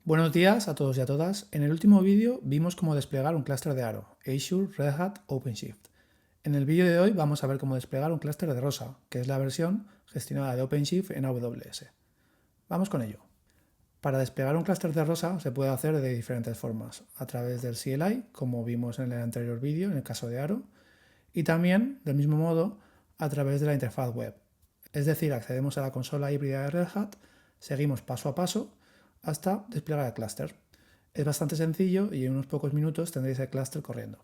Buenos días a todos y a todas. En el último vídeo vimos cómo desplegar un clúster de Aro, Azure Red Hat OpenShift. En el vídeo de hoy vamos a ver cómo desplegar un clúster de Rosa, que es la versión gestionada de OpenShift en AWS. Vamos con ello. Para desplegar un clúster de Rosa se puede hacer de diferentes formas, a través del CLI, como vimos en el anterior vídeo en el caso de Aro, y también, del mismo modo, a través de la interfaz web. Es decir, accedemos a la consola híbrida de Red Hat, seguimos paso a paso hasta desplegar el clúster. Es bastante sencillo y en unos pocos minutos tendréis el clúster corriendo.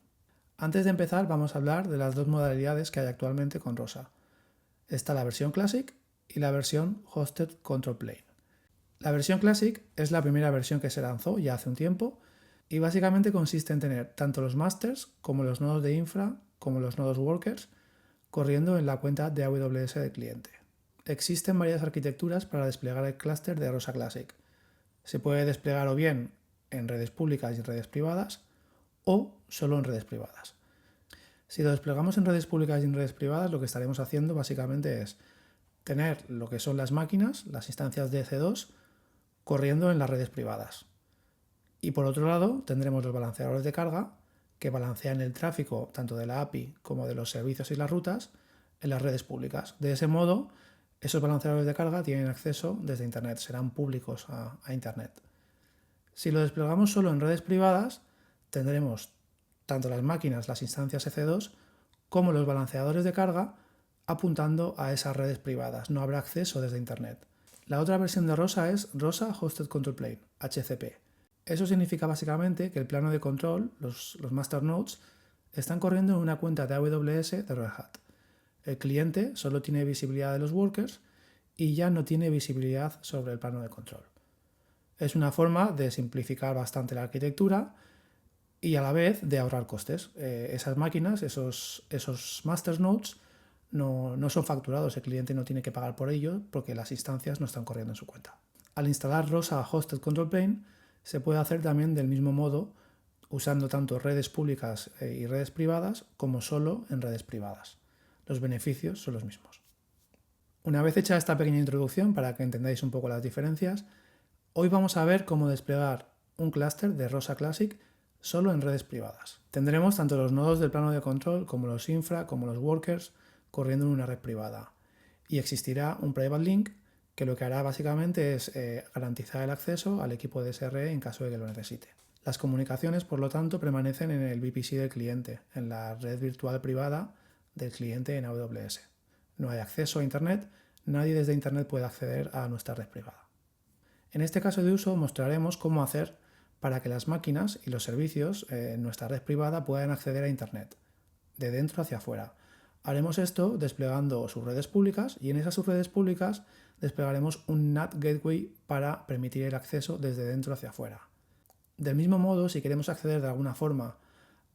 Antes de empezar vamos a hablar de las dos modalidades que hay actualmente con Rosa. Está la versión Classic y la versión Hosted Control Plane. La versión Classic es la primera versión que se lanzó ya hace un tiempo y básicamente consiste en tener tanto los masters como los nodos de infra como los nodos workers corriendo en la cuenta de AWS del cliente. Existen varias arquitecturas para desplegar el clúster de Rosa Classic. Se puede desplegar o bien en redes públicas y en redes privadas o solo en redes privadas. Si lo desplegamos en redes públicas y en redes privadas, lo que estaremos haciendo básicamente es tener lo que son las máquinas, las instancias de EC2, corriendo en las redes privadas. Y por otro lado, tendremos los balanceadores de carga que balancean el tráfico tanto de la API como de los servicios y las rutas en las redes públicas. De ese modo, esos balanceadores de carga tienen acceso desde Internet, serán públicos a Internet. Si lo desplegamos solo en redes privadas, tendremos tanto las máquinas, las instancias EC2, como los balanceadores de carga apuntando a esas redes privadas. No habrá acceso desde Internet. La otra versión de Rosa es Rosa Hosted Control Plane, HCP. Eso significa básicamente que el plano de control, los master nodes, están corriendo en una cuenta de AWS de Red Hat. El cliente solo tiene visibilidad de los workers y ya no tiene visibilidad sobre el plano de control. Es una forma de simplificar bastante la arquitectura y a la vez de ahorrar costes. Esas máquinas, esos master nodes, no son facturados, el cliente no tiene que pagar por ello porque las instancias no están corriendo en su cuenta. Al instalar Rosa Hosted Control Plane se puede hacer también del mismo modo usando tanto redes públicas y redes privadas como solo en redes privadas. Los beneficios son los mismos. Una vez hecha esta pequeña introducción para que entendáis un poco las diferencias, hoy vamos a ver cómo desplegar un clúster de Rosa Classic solo en redes privadas. Tendremos tanto los nodos del plano de control como los infra, como los workers, corriendo en una red privada. Y existirá un private link que lo que hará básicamente es garantizar el acceso al equipo de SRE en caso de que lo necesite. Las comunicaciones, por lo tanto, permanecen en el VPC del cliente, en la red virtual privada del cliente en AWS. No hay acceso a Internet, nadie desde Internet puede acceder a nuestra red privada. En este caso de uso mostraremos cómo hacer para que las máquinas y los servicios en nuestra red privada puedan acceder a Internet, de dentro hacia afuera. Haremos esto desplegando sus redes públicas y en esas subredes públicas desplegaremos un NAT Gateway para permitir el acceso desde dentro hacia afuera. Del mismo modo, si queremos acceder de alguna forma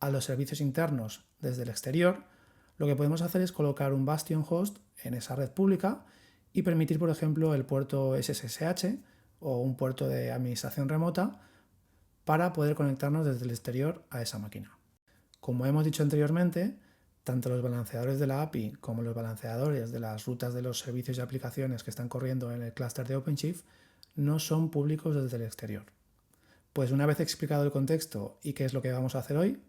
a los servicios internos desde el exterior, lo que podemos hacer es colocar un Bastion host en esa red pública y permitir, por ejemplo, el puerto SSH o un puerto de administración remota para poder conectarnos desde el exterior a esa máquina. Como hemos dicho anteriormente, tanto los balanceadores de la API como los balanceadores de las rutas de los servicios y aplicaciones que están corriendo en el clúster de OpenShift no son públicos desde el exterior. Pues una vez explicado el contexto y qué es lo que vamos a hacer hoy,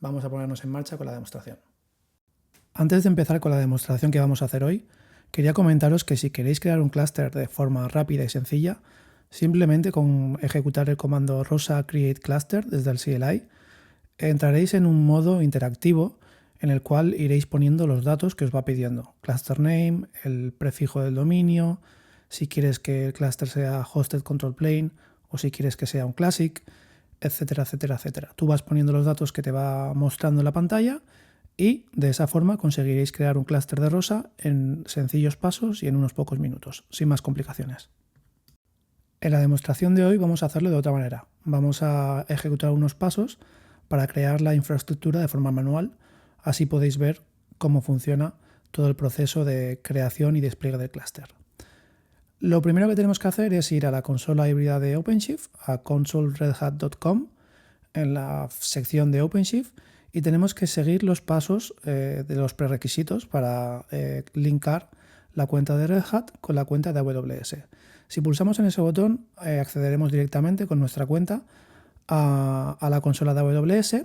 vamos a ponernos en marcha con la demostración. Antes de empezar con la demostración que vamos a hacer hoy, quería comentaros que si queréis crear un clúster de forma rápida y sencilla, simplemente con ejecutar el comando rosa create cluster desde el CLI, entraréis en un modo interactivo en el cual iréis poniendo los datos que os va pidiendo. Cluster name, el prefijo del dominio, si quieres que el clúster sea hosted control plane o si quieres que sea un classic, etcétera, etcétera, etcétera. Tú vas poniendo los datos que te va mostrando en la pantalla y de esa forma conseguiréis crear un clúster de Rosa en sencillos pasos y en unos pocos minutos, sin más complicaciones. En la demostración de hoy vamos a hacerlo de otra manera. Vamos a ejecutar unos pasos para crear la infraestructura de forma manual. Así podéis ver cómo funciona todo el proceso de creación y despliegue del clúster. Lo primero que tenemos que hacer es ir a la consola híbrida de OpenShift, a consoleredhat.com, en la sección de OpenShift, y tenemos que seguir los pasos de los prerequisitos para linkar la cuenta de Red Hat con la cuenta de AWS. Si pulsamos en ese botón, accederemos directamente con nuestra cuenta a la consola de AWS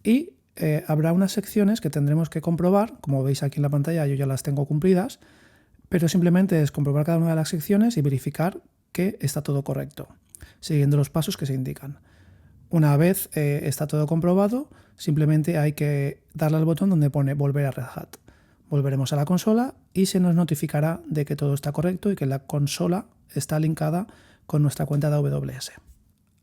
y habrá unas secciones que tendremos que comprobar. Como veis aquí en la pantalla, yo ya las tengo cumplidas, pero simplemente es comprobar cada una de las secciones y verificar que está todo correcto, siguiendo los pasos que se indican. Una vez está todo comprobado, simplemente hay que darle al botón donde pone volver a Red Hat. Volveremos a la consola y se nos notificará de que todo está correcto y que la consola está linkada con nuestra cuenta de AWS.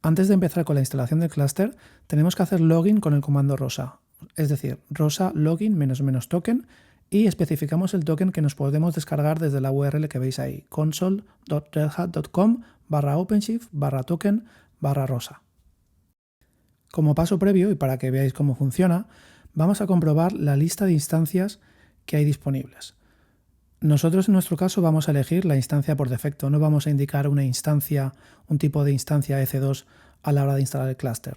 Antes de empezar con la instalación del clúster, tenemos que hacer login con el comando rosa, es decir, rosa login -- token, y especificamos el token que nos podemos descargar desde la URL que veis ahí, console.redhat.com/openshift/token/rosa. Como paso previo y para que veáis cómo funciona, vamos a comprobar la lista de instancias que hay disponibles. Nosotros en nuestro caso vamos a elegir la instancia por defecto, no vamos a indicar una instancia, un tipo de instancia EC2 a la hora de instalar el clúster,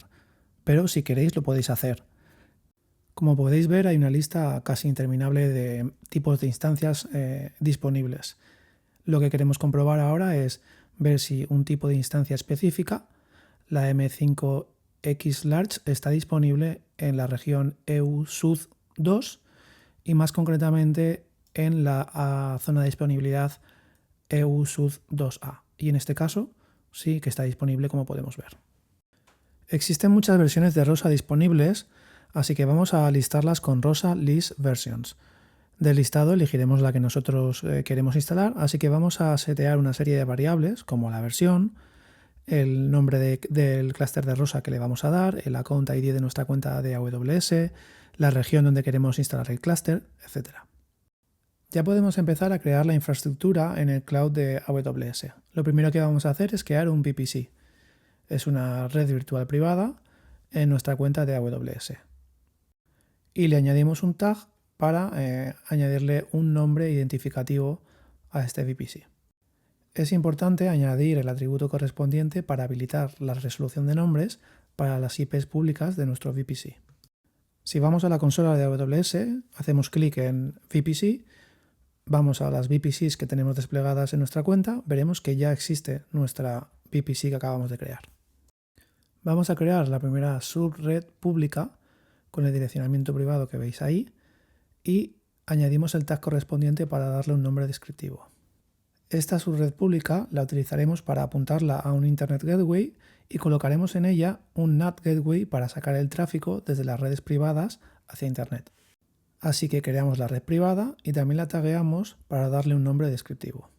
pero si queréis lo podéis hacer. Como podéis ver, hay una lista casi interminable de tipos de instancias disponibles. Lo que queremos comprobar ahora es ver si un tipo de instancia específica, la M5X Large, está disponible en la región EU-Sud 2 y más concretamente en la zona de disponibilidad EU-Sud 2A. Y en este caso sí que está disponible, como podemos ver. Existen muchas versiones de Rosa disponibles, así que vamos a listarlas con Rosa List Versions. Del listado elegiremos la que nosotros queremos instalar, así que vamos a setear una serie de variables como la versión, el nombre del clúster de Rosa que le vamos a dar, el account ID de nuestra cuenta de AWS, la región donde queremos instalar el clúster, etc. Ya podemos empezar a crear la infraestructura en el cloud de AWS. Lo primero que vamos a hacer es crear un VPC. Es una red virtual privada en nuestra cuenta de AWS. Y le añadimos un tag para añadirle un nombre identificativo a este VPC. Es importante añadir el atributo correspondiente para habilitar la resolución de nombres para las IPs públicas de nuestro VPC. Si vamos a la consola de AWS, hacemos clic en VPC, vamos a las VPCs que tenemos desplegadas en nuestra cuenta, veremos que ya existe nuestra VPC que acabamos de crear. Vamos a crear la primera subred pública con el direccionamiento privado que veis ahí y añadimos el tag correspondiente para darle un nombre descriptivo. Esta subred pública la utilizaremos para apuntarla a un Internet Gateway y colocaremos en ella un NAT Gateway para sacar el tráfico desde las redes privadas hacia Internet. Así que creamos la red privada y también la tagueamos para darle un nombre descriptivo.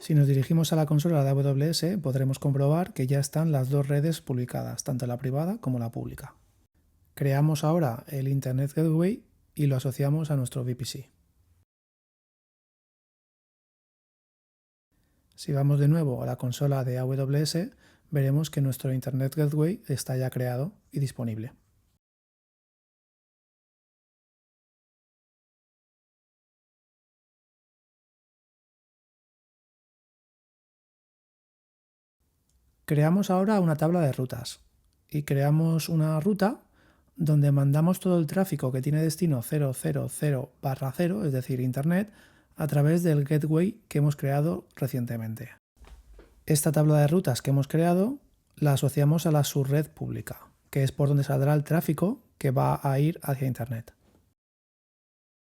Si nos dirigimos a la consola de AWS, podremos comprobar que ya están las dos redes publicadas, tanto la privada como la pública. Creamos ahora el Internet Gateway y lo asociamos a nuestro VPC. Si vamos de nuevo a la consola de AWS, veremos que nuestro Internet Gateway está ya creado y disponible. Creamos ahora una tabla de rutas y creamos una ruta donde mandamos todo el tráfico que tiene destino 000/0, es decir, Internet, a través del gateway que hemos creado recientemente. Esta tabla de rutas que hemos creado la asociamos a la subred pública, que es por donde saldrá el tráfico que va a ir hacia Internet.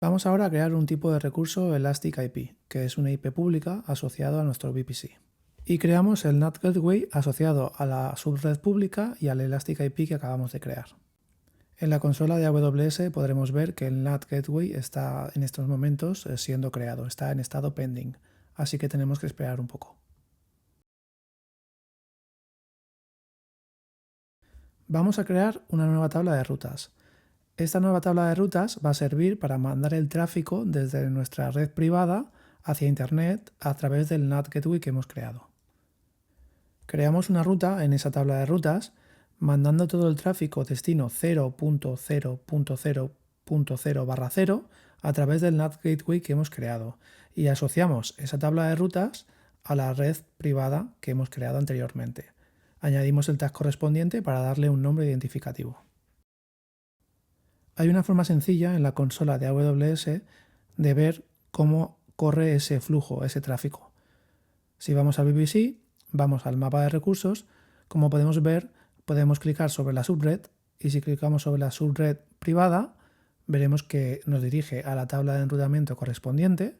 Vamos ahora a crear un tipo de recurso Elastic IP, que es una IP pública asociado a nuestro VPC. Y creamos el NAT Gateway asociado a la subred pública y al Elastic IP que acabamos de crear. En la consola de AWS podremos ver que el NAT Gateway está en estos momentos siendo creado, está en estado pending, así que tenemos que esperar un poco. Vamos a crear una nueva tabla de rutas. Esta nueva tabla de rutas va a servir para mandar el tráfico desde nuestra red privada hacia Internet a través del NAT Gateway que hemos creado. Creamos una ruta en esa tabla de rutas mandando todo el tráfico destino 0.0.0.0/0 a través del NAT Gateway que hemos creado y asociamos esa tabla de rutas a la red privada que hemos creado anteriormente. Añadimos el tag correspondiente para darle un nombre identificativo. Hay una forma sencilla en la consola de AWS de ver cómo corre ese flujo, ese tráfico. Si vamos al VPC, vamos al mapa de recursos, como podemos ver, podemos clicar sobre la subred y si clicamos sobre la subred privada, veremos que nos dirige a la tabla de enrutamiento correspondiente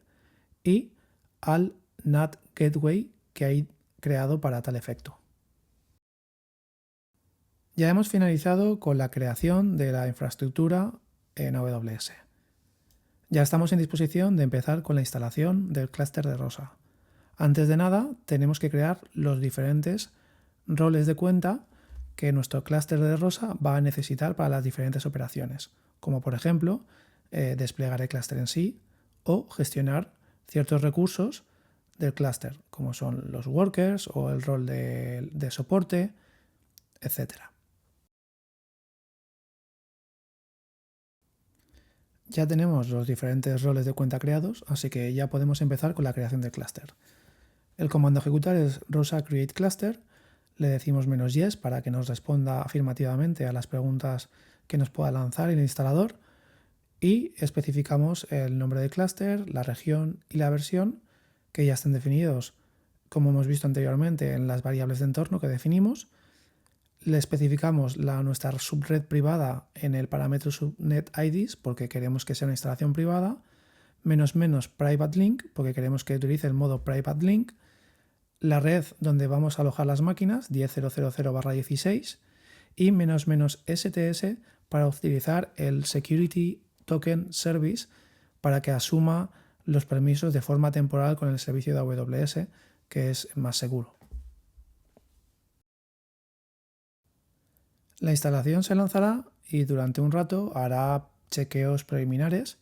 y al NAT Gateway que hay creado para tal efecto. Ya hemos finalizado con la creación de la infraestructura en AWS. Ya estamos en disposición de empezar con la instalación del clúster de Rosa. Antes de nada, tenemos que crear los diferentes roles de cuenta que nuestro clúster de Rosa va a necesitar para las diferentes operaciones, como por ejemplo desplegar el clúster en sí o gestionar ciertos recursos del clúster, como son los workers o el rol de soporte, etc. Ya tenemos los diferentes roles de cuenta creados, así que ya podemos empezar con la creación del clúster. El comando a ejecutar es rosa create cluster, le decimos "-yes" para que nos responda afirmativamente a las preguntas que nos pueda lanzar el instalador y especificamos el nombre del clúster, la región y la versión que ya estén definidos como hemos visto anteriormente en las variables de entorno que definimos. Le especificamos nuestra subred privada en el parámetro subnet IDs porque queremos que sea una instalación privada, -- private link porque queremos que utilice el modo private link, la red donde vamos a alojar las máquinas 10.0.0/16 y -- para utilizar el Security Token Service para que asuma los permisos de forma temporal con el servicio de AWS, que es más seguro. La instalación se lanzará y durante un rato hará chequeos preliminares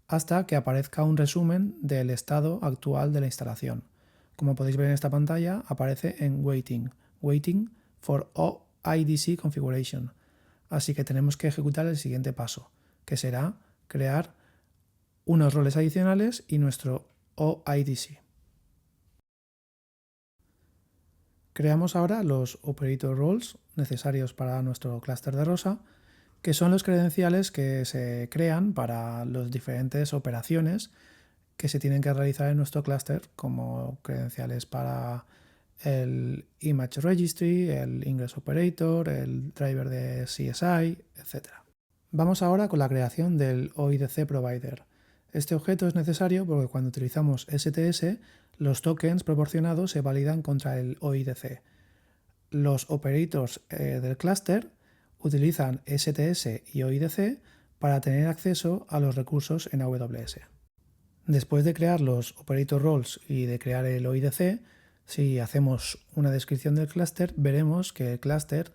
hasta que aparezca un resumen del estado actual de la instalación. Como podéis ver en esta pantalla, aparece en Waiting for OIDC Configuration. Así que tenemos que ejecutar el siguiente paso, que será crear unos roles adicionales y nuestro OIDC. Creamos ahora los operator roles necesarios para nuestro clúster de Rosa, que son los credenciales que se crean para las diferentes operaciones que se tienen que realizar en nuestro clúster, como credenciales para el Image Registry, el Ingress Operator, el driver de CSI, etc. Vamos ahora con la creación del OIDC Provider. Este objeto es necesario porque cuando utilizamos STS, los tokens proporcionados se validan contra el OIDC. Los operators del clúster utilizan STS y OIDC para tener acceso a los recursos en AWS. Después de crear los operator roles y de crear el OIDC, si hacemos una descripción del clúster, veremos que el clúster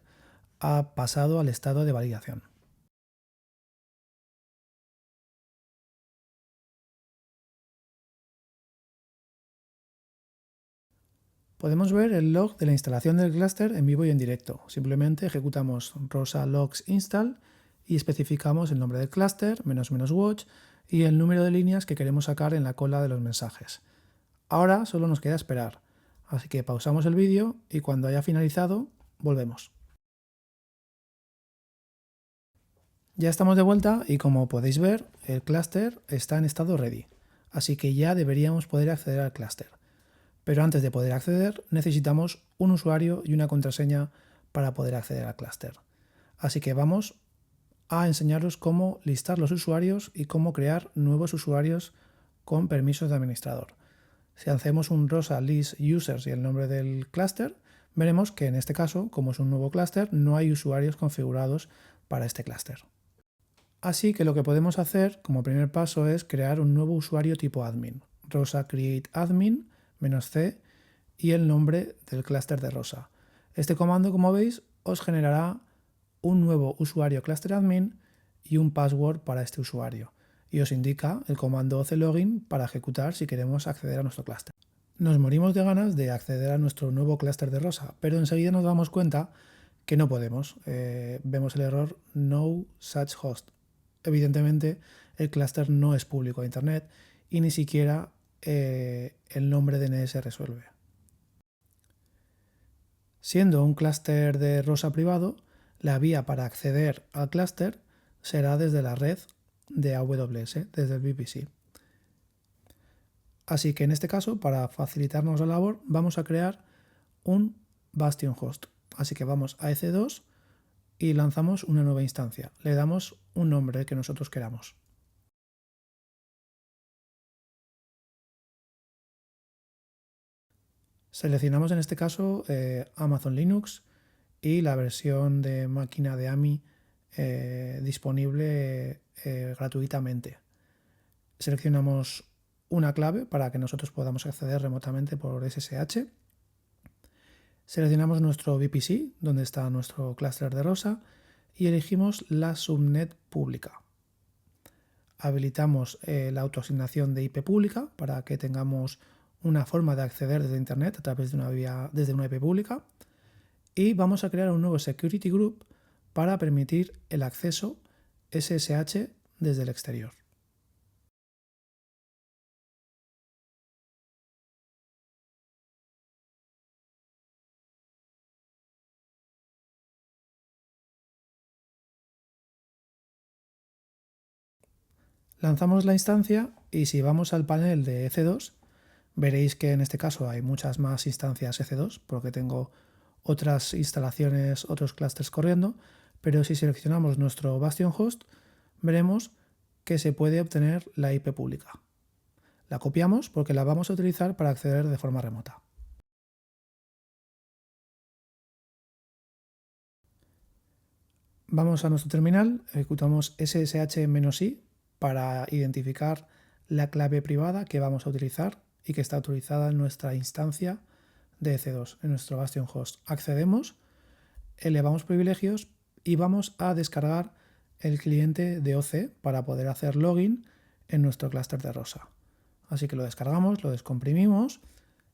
ha pasado al estado de validación. Podemos ver el log de la instalación del clúster en vivo y en directo. Simplemente ejecutamos rosa logs install y especificamos el nombre del clúster, --watch y el número de líneas que queremos sacar en la cola de los mensajes. Ahora solo nos queda esperar, así que pausamos el vídeo y cuando haya finalizado, volvemos. Ya estamos de vuelta y como podéis ver, el clúster está en estado ready, así que ya deberíamos poder acceder al clúster. Pero antes de poder acceder, necesitamos un usuario y una contraseña para poder acceder al clúster. Así que vamos a enseñaros cómo listar los usuarios y cómo crear nuevos usuarios con permisos de administrador. Si hacemos un rosa list users y el nombre del clúster, veremos que en este caso, como es un nuevo clúster, no hay usuarios configurados para este clúster. Así que lo que podemos hacer como primer paso es crear un nuevo usuario tipo admin, rosa create admin -c y el nombre del clúster de Rosa. Este comando, como veis, os generará un nuevo usuario cluster admin y un password para este usuario y os indica el comando oclogin para ejecutar si queremos acceder a nuestro clúster. Nos morimos de ganas de acceder a nuestro nuevo clúster de Rosa, pero enseguida nos damos cuenta que no podemos. Vemos el error no such host. Evidentemente el clúster no es público a internet y ni siquiera el nombre DNS resuelve. Siendo un clúster de Rosa privado, la vía para acceder al clúster será desde la red de AWS, desde el VPC. Así que en este caso, para facilitarnos la labor, vamos a crear un Bastion host. Así que vamos a EC2 y lanzamos una nueva instancia. Le damos un nombre que nosotros queramos. Seleccionamos en este caso Amazon Linux y la versión de máquina de AMI disponible gratuitamente. Seleccionamos una clave para que nosotros podamos acceder remotamente por SSH. Seleccionamos nuestro VPC, donde está nuestro clúster de Rosa, y elegimos la subnet pública. Habilitamos la autoasignación de IP pública para que tengamos una forma de acceder desde Internet a través de desde una IP pública. Y vamos a crear un nuevo Security Group para permitir el acceso SSH desde el exterior. Lanzamos la instancia y si vamos al panel de EC2, veréis que en este caso hay muchas más instancias EC2 porque tengo otras instalaciones, otros clústeres corriendo, pero si seleccionamos nuestro Bastion host, veremos que se puede obtener la IP pública. La copiamos porque la vamos a utilizar para acceder de forma remota. Vamos a nuestro terminal, ejecutamos ssh-i para identificar la clave privada que vamos a utilizar y que está autorizada en nuestra instancia de EC2, en nuestro Bastion host. Accedemos, elevamos privilegios y vamos a descargar el cliente de OC para poder hacer login en nuestro clúster de Rosa. Así que lo descargamos, lo descomprimimos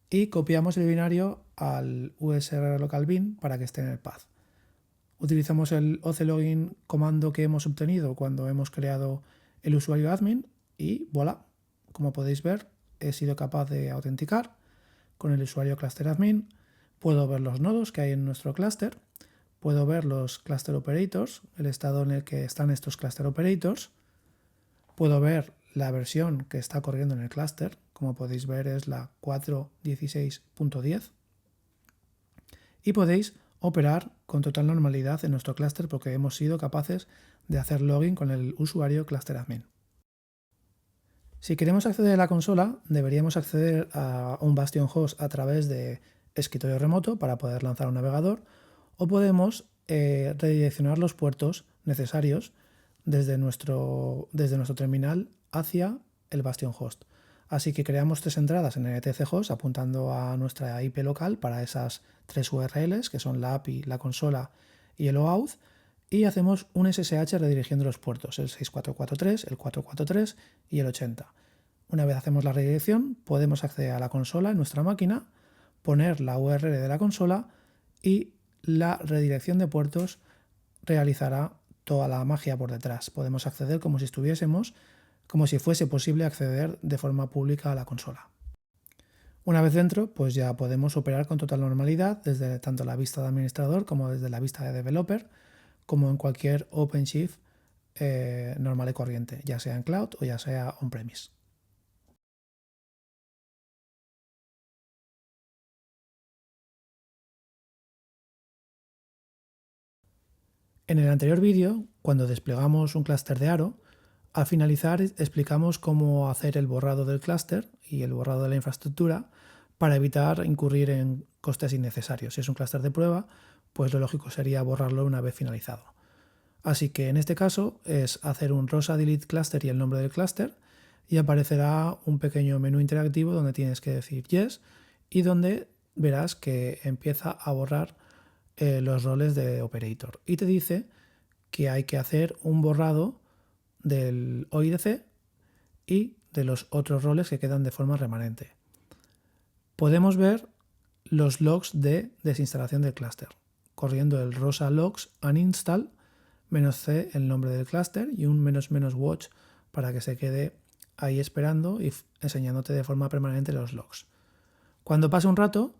y copiamos el binario al usr local bin para que esté en el path. Utilizamos el oclogin comando que hemos obtenido cuando hemos creado el usuario admin y voilà, como podéis ver, he sido capaz de autenticar con el usuario cluster admin. Puedo ver los nodos que hay en nuestro clúster, puedo ver los cluster operators, el estado en el que están estos cluster operators, puedo ver la versión que está corriendo en el clúster, como podéis ver es la 4.16.10 y podéis operar con total normalidad en nuestro clúster porque hemos sido capaces de hacer login con el usuario cluster admin. Si queremos acceder a la consola, deberíamos acceder a un Bastion host a través de escritorio remoto para poder lanzar un navegador, o podemos redireccionar los puertos necesarios desde nuestro terminal hacia el Bastion host. Así que creamos 3 entradas en el etc host apuntando a nuestra IP local para esas 3 URLs que son la API, la consola y el OAuth, y hacemos un SSH redirigiendo los puertos, el 6443, el 443 y el 80. Una vez hacemos la redirección, podemos acceder a la consola en nuestra máquina, poner la URL de la consola y la redirección de puertos realizará toda la magia por detrás. Podemos acceder como si fuese posible acceder de forma pública a la consola. Una vez dentro, pues ya podemos operar con total normalidad desde tanto la vista de administrador como desde la vista de developer, como en cualquier OpenShift normal y corriente, ya sea en cloud o ya sea on-premise. En el anterior vídeo, cuando desplegamos un clúster de Aro, al finalizar explicamos cómo hacer el borrado del clúster y el borrado de la infraestructura para evitar incurrir en costes innecesarios. Si es un clúster de prueba, pues lo lógico sería borrarlo una vez finalizado. Así que en este caso es hacer un rosa delete cluster y el nombre del clúster y aparecerá un pequeño menú interactivo donde tienes que decir yes y donde verás que empieza a borrar los roles de operator y te dice que hay que hacer un borrado del OIDC y de los otros roles que quedan de forma remanente. Podemos ver los logs de desinstalación del clúster, corriendo el rosa logs uninstall -c el nombre del clúster y un --watch para que se quede ahí esperando y enseñándote de forma permanente los logs. Cuando pase un rato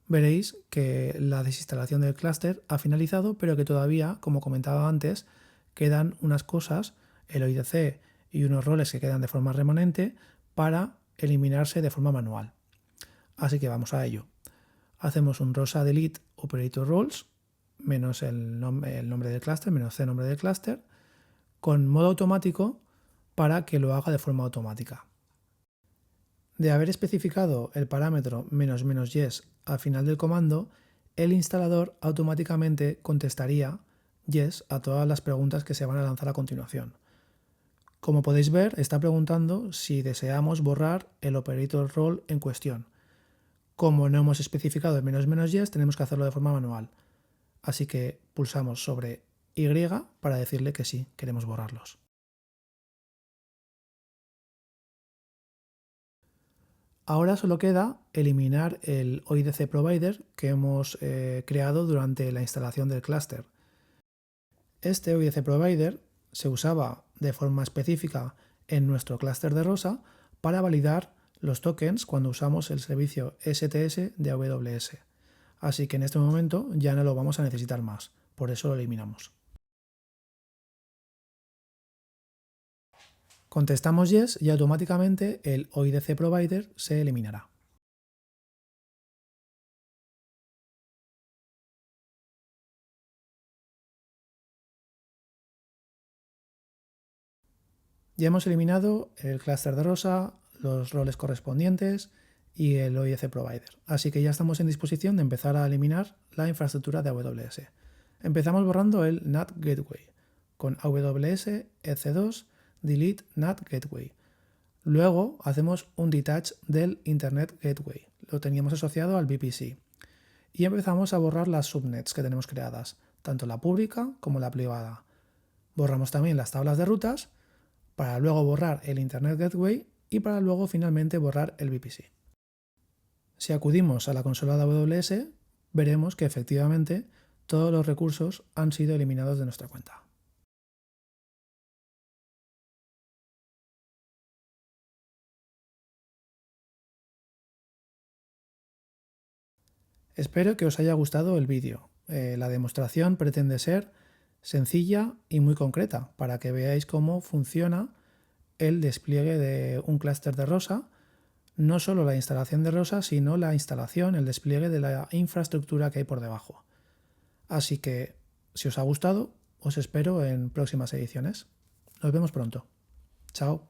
veréis que la desinstalación del clúster ha finalizado, pero que todavía, como comentaba antes, quedan unas cosas, el OIDC y unos roles que quedan de forma remanente para eliminarse de forma manual. Así que vamos a ello. Hacemos un rosa delete operator roles menos el nombre del clúster, menos c nombre del clúster, con modo automático para que lo haga de forma automática. De haber especificado el parámetro "-yes" al final del comando, el instalador automáticamente contestaría yes a todas las preguntas que se van a lanzar a continuación. Como podéis ver, está preguntando si deseamos borrar el operator role en cuestión. Como no hemos especificado el "-yes", tenemos que hacerlo de forma manual. Así que pulsamos sobre Y para decirle que sí, queremos borrarlos. Ahora solo queda eliminar el OIDC provider que hemos creado durante la instalación del clúster. Este OIDC provider se usaba de forma específica en nuestro clúster de Rosa para validar los tokens cuando usamos el servicio STS de AWS. Así que en este momento ya no lo vamos a necesitar más, por eso lo eliminamos. Contestamos yes y automáticamente el OIDC provider se eliminará. Ya hemos eliminado el clúster de Rosa, los roles correspondientes y el OIDC provider, así que ya estamos en disposición de empezar a eliminar la infraestructura de AWS. Empezamos borrando el NAT Gateway con AWS EC2 delete NAT Gateway. Luego hacemos un detach del Internet Gateway, lo teníamos asociado al VPC. Y empezamos a borrar las subnets que tenemos creadas, tanto la pública como la privada. Borramos también las tablas de rutas, para luego borrar el Internet Gateway y para luego finalmente borrar el VPC. Si acudimos a la consola de AWS, veremos que efectivamente todos los recursos han sido eliminados de nuestra cuenta. Espero que os haya gustado el vídeo. La demostración pretende ser sencilla y muy concreta para que veáis cómo funciona el despliegue de un clúster de Rosa, no solo la instalación de Rosa, sino la instalación, el despliegue de la infraestructura que hay por debajo. Así que, si os ha gustado, os espero en próximas ediciones. Nos vemos pronto. Chao.